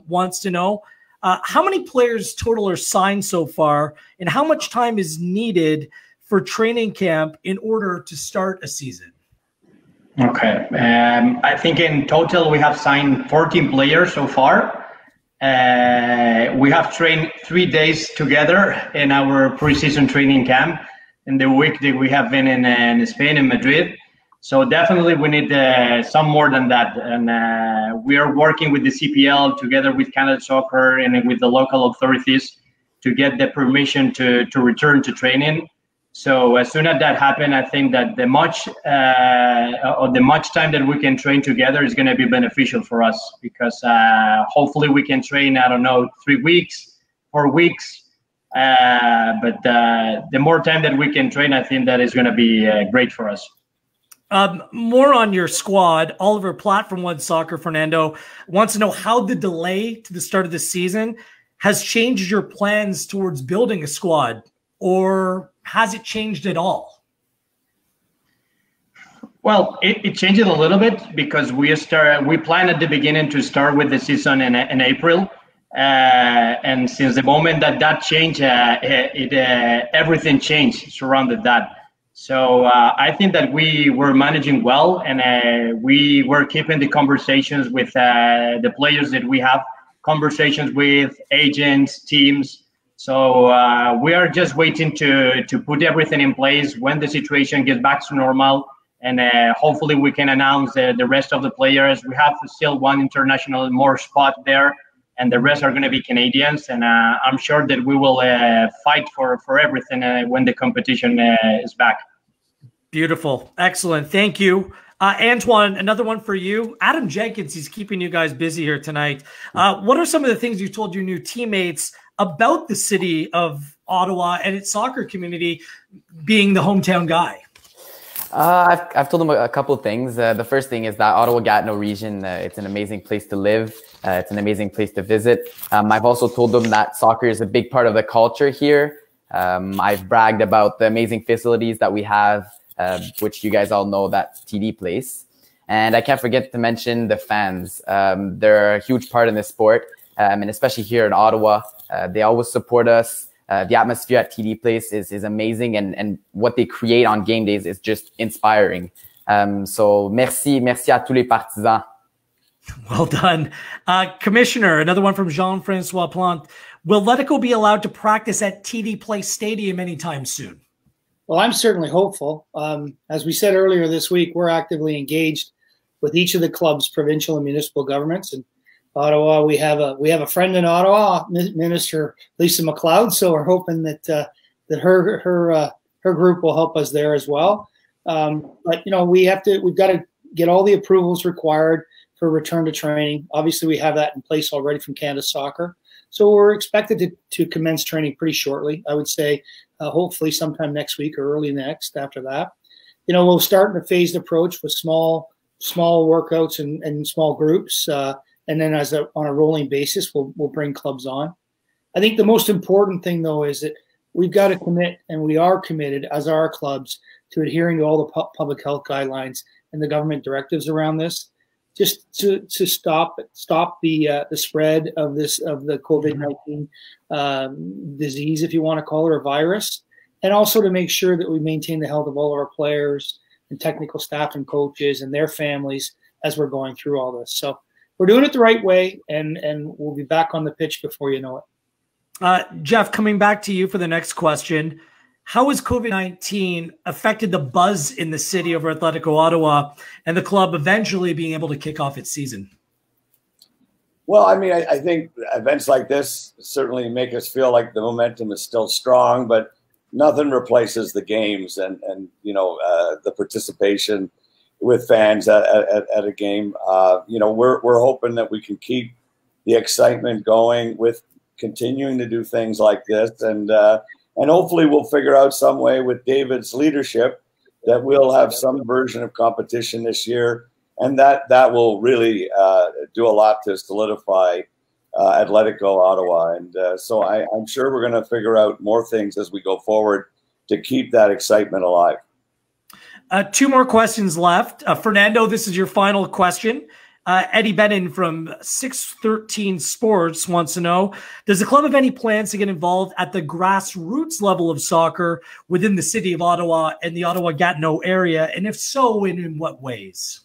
wants to know how many players total are signed so far, and how much time is needed for training camp in order to start a season? Okay. I think in total we have signed 14 players so far. We have trained 3 days together in our preseason training camp in the week that we have been in Spain, in Madrid. So definitely we need some more than that. And we are working with the CPL together with Canada Soccer and with the local authorities to get the permission to return to training. So as soon as that happens, I think that the much time that we can train together is going to be beneficial for us, because hopefully we can train, I don't know, 3 weeks, 4 weeks. But the more time that we can train, I think that is going to be great for us. More on your squad. Oliver Platt from OneSoccer, Fernando, wants to know how the delay to the start of the season has changed your plans towards building a squad, or has it changed at all? Well, it changed a little bit, because we planned at the beginning to start with the season in April. And since the moment that changed, everything changed surrounded that. So I think that we were managing well, and we were keeping the conversations with the players that we have, conversations with agents, teams. So we are just waiting to put everything in place when the situation gets back to normal, and hopefully we can announce the rest of the players. We have still one international more spot there, and the rest are going to be Canadians. And I'm sure that we will fight for everything when the competition is back. Beautiful. Excellent. Thank you. Antoine, another one for you. Adam Jenkins, he's keeping you guys busy here tonight. What are some of the things you told your new teammates about the city of Ottawa and its soccer community, being the hometown guy? I've told them a couple of things. The first thing is that Ottawa-Gatineau region, it's an amazing place to live. It's an amazing place to visit. I've also told them that soccer is a big part of the culture here. I've bragged about the amazing facilities that we have, which you guys all know that's TD Place. And I can't forget to mention the fans. They're a huge part in this sport, and especially here in Ottawa. They always support us. The atmosphere at TD Place is amazing, and what they create on game days is just inspiring. So merci à tous les partisans. Well done. Commissioner, another one from Jean-Francois Plante. Will Atlético be allowed to practice at TD Place Stadium anytime soon? Well, I'm certainly hopeful. As we said earlier this week, we're actively engaged with each of the club's provincial and municipal governments. And Ottawa, we have a friend in Ottawa, Minister Lisa MacLeod. So we're hoping that her group will help us there as well. But we've got to get all the approvals required for return to training. Obviously, we have that in place already from Canada Soccer. So we're expected to commence training pretty shortly. I would say hopefully sometime next week or early next after that. We'll start in a phased approach with small workouts and small groups. And then on a rolling basis, we'll bring clubs on. I think the most important thing, though, is that we've got to commit, and we are committed, as are our clubs, to adhering to all the public health guidelines and the government directives around this, just to stop the spread of the COVID-19 disease, if you want to call it, or virus, and also to make sure that we maintain the health of all of our players and technical staff and coaches and their families as we're going through all this. So we're doing it the right way, and we'll be back on the pitch before you know it. Jeff, coming back to you for the next question. How has COVID-19 affected the buzz in the city over Atlético Ottawa and the club eventually being able to kick off its season? Well, I mean, I think events like this certainly make us feel like the momentum is still strong, but nothing replaces the games and the participation with fans at a game. We're hoping that we can keep the excitement going with continuing to do things like this, and hopefully we'll figure out some way with David's leadership that we'll have some version of competition this year and that will really do a lot to solidify Atlético Ottawa. And so I'm sure we're going to figure out more things as we go forward to keep that excitement alive. 2 more questions left. Fernando, this is your final question. Eddie Bennon from 613 Sports wants to know, does the club have any plans to get involved at the grassroots level of soccer within the city of Ottawa and the Ottawa-Gatineau area? And if so, in what ways?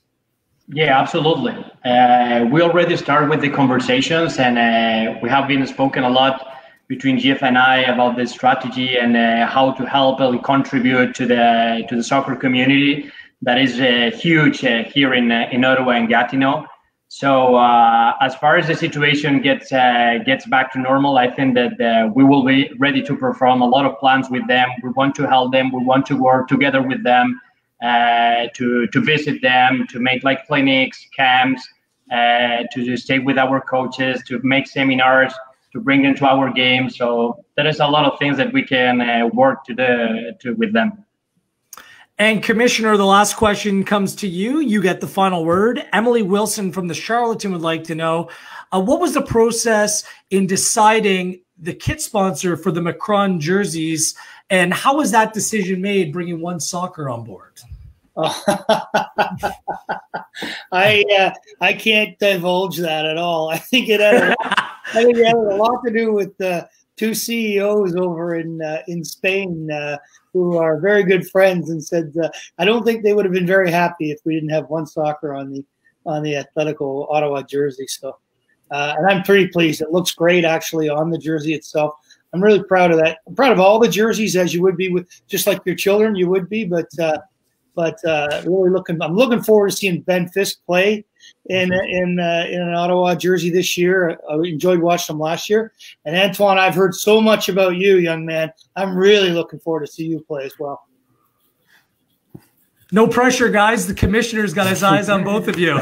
Yeah, absolutely. We already started with the conversations, and we have been spoken a lot between Jeff and I about the strategy and how to help and contribute to the soccer community that is huge here in Ottawa and Gatineau. So as far as the situation gets back to normal, I think that we will be ready to perform a lot of plans with them. We want to help them. We want to work together with them to visit them, to make like clinics, camps, to stay with our coaches, to make seminars, to bring them to our games. So there is a lot of things that we can work with them. And Commissioner, the last question comes to you. You get the final word. Emily Wilson from the Charlatan would like to know, what was the process in deciding the kit sponsor for the Macron jerseys, and how was that decision made, bringing OneSoccer on board? I can't divulge that at all. I think it had a lot to do with the 2 CEOs over in Spain who are very good friends, and said I don't think they would have been very happy if we didn't have OneSoccer on the Atlético Ottawa jersey. So, and I'm pretty pleased. It looks great actually on the jersey itself. I'm really proud of that. I'm proud of all the jerseys, as you would be with just like your children, you would be. But really I'm looking forward to seeing Ben Fisk play in an Ottawa jersey this year. I enjoyed watching him last year. And Antoine, I've heard so much about you, young man. I'm really looking forward to see you play as well. No pressure, guys. The commissioner's got his eyes on both of you.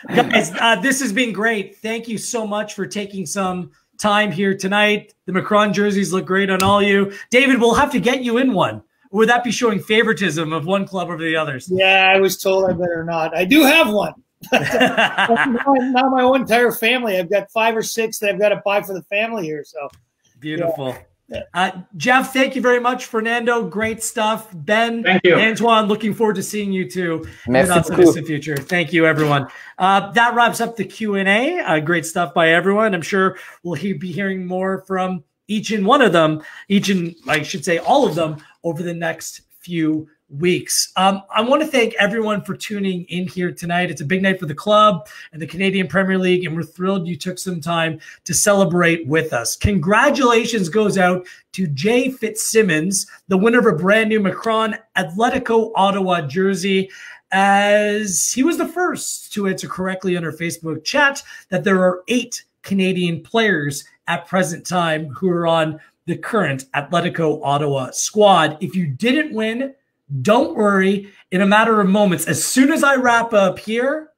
Guys, this has been great. Thank you so much for taking some time here tonight. The Macron jerseys look great on all you. David, we'll have to get you in one. Would that be showing favoritism of one club over the others? Yeah, I was told I better not. I do have one. Now my whole entire family. I've got 5 or 6 that I've got to buy for the family here. So beautiful. Yeah. Jeff, thank you very much. Fernando, great stuff. Ben, thank you. Antoine, looking forward to seeing you too in Merci the not so distant future. Thank you, everyone. That wraps up the Q&A. Great stuff by everyone. I'm sure we'll be hearing more from each and one of them, I should say all of them, over the next few weeks. I want to thank everyone for tuning in here tonight. It's a big night for the club and the Canadian Premier League, and we're thrilled you took some time to celebrate with us. Congratulations goes out to Jay Fitzsimmons, the winner of a brand new Macron Atlético Ottawa jersey, as he was the first to answer correctly on our Facebook chat that there are 8 Canadian players at present time who are on the current Atlético Ottawa squad. If you didn't win, don't worry. In a matter of moments, as soon as I wrap up here,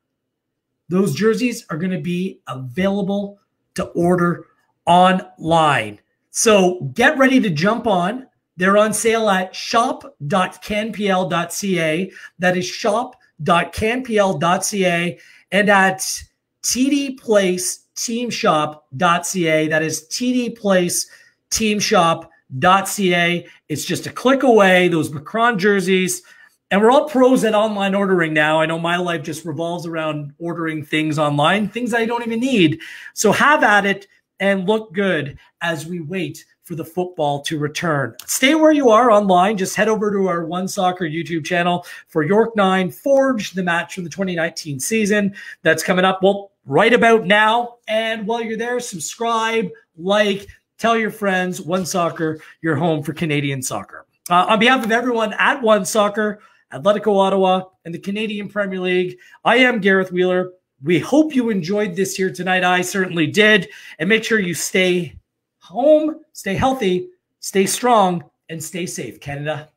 those jerseys are going to be available to order online. So get ready to jump on. They're on sale at shop.canpl.ca. That is shop.canpl.ca, and at TD Place teamshop.ca. That is TD Place teamshop.ca. It's just a click away, those Macron jerseys. And we're all pros at online ordering now. I know my life just revolves around ordering things online, things I don't even need. So have at it and look good as we wait for the football to return. Stay where you are online. Just head over to our OneSoccer YouTube channel for York 9 Forge, the match from the 2019 season. That's coming up, well, right about now. And while you're there, subscribe, like, tell your friends. OneSoccer, your home for Canadian soccer. On behalf of everyone at OneSoccer, Atlético Ottawa, and the Canadian Premier League, I am Gareth Wheeler. We hope you enjoyed this here tonight. I certainly did. And make sure you stay home, stay healthy, stay strong, and stay safe, Canada.